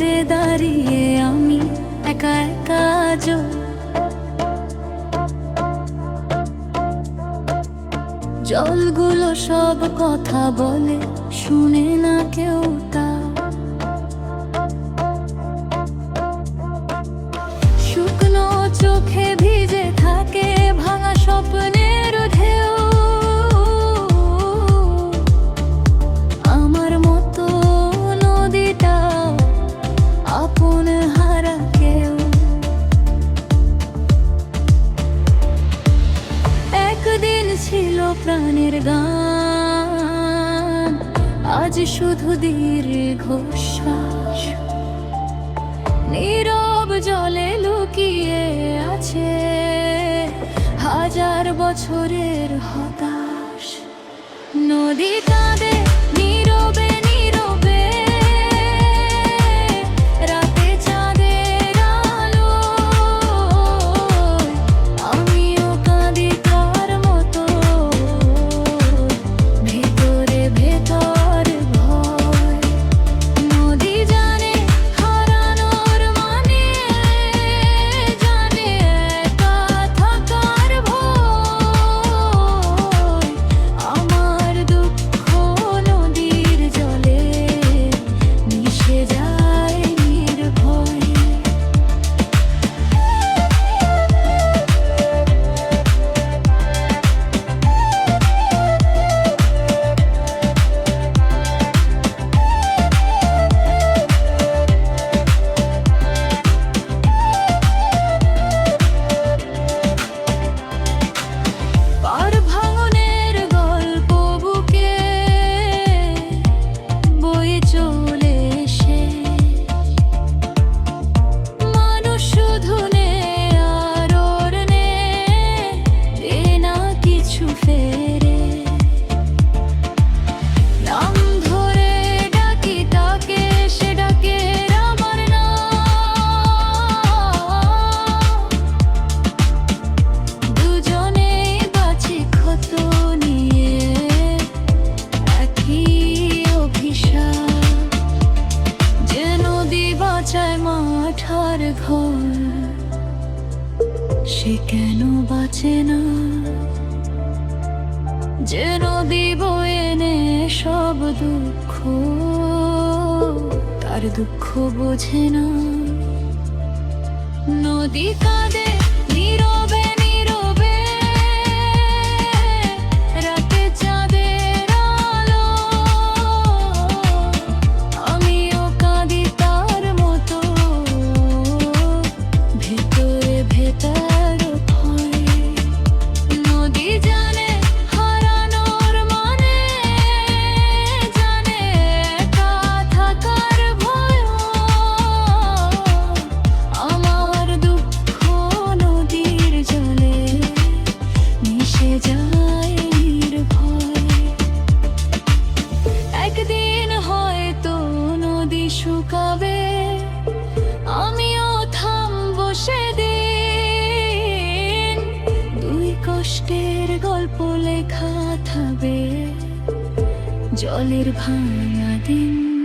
ধারে দাঁড়িয়ে আমি একা একা জলগুলো সব কথা বলে, শুনে না কেউ তা। শুকনো চোখে ভিজে থাকে ভাঙা স্বপ্নের ঢেউ। আমার মতো নদীটা আপন হারা কেউ। একদিন ছিল প্রাণের গান, আজ শুধু দীর্ঘশ্বাস। নীরব জলে লুকিয়ে আছে হাজার বছরের হতাশ। নদী কাঁদে নীরবে নীরবে, রাতে চাঁদের আলো। আমিও কাঁদি তার মতো, ভেতরে ভেতর ভয়। নদী জানে হারানোর মানে, জানে একা থাকার ভয়। আমার দুঃখ নদীর জলে মিশে যায় নির্ভয়। পার ভাঙনের গল্প বুকে বয়ে চলে এসে, মানুষ শুধু নে আর ওর নে, এ না কিছু ফেরে। নাম ধরে ডাকি তাকে, সে ডাকে আমার নাম। দুজনেই বাঁচি ক্ষত নিয়ে, একই অভিশাপ। যে নদী বাঁচায় মাঠ আর ঘর, সে কেন বাঁচে না? যে নদী বয়ে নে সব দুঃখ, তার দুঃখ বোঝে না। নদী কাঁদে নীরবে নীরবে, রাতে চাঁদের আলো। আমিও কাঁদি তার মতো, ভেতরে ভেতর ভয়। নদী জানে হারানোর মানে, জানে একা থাকার ভয়। আমার দুঃখ নদীর জলে মিশে যায় নির্ভয়। একদিন হয়তো নদী শুকাবে, আমিও থামবো সেদিন। দুই কষ্টের গল্প লেখা থাকবে জলের ভাঙা দিন।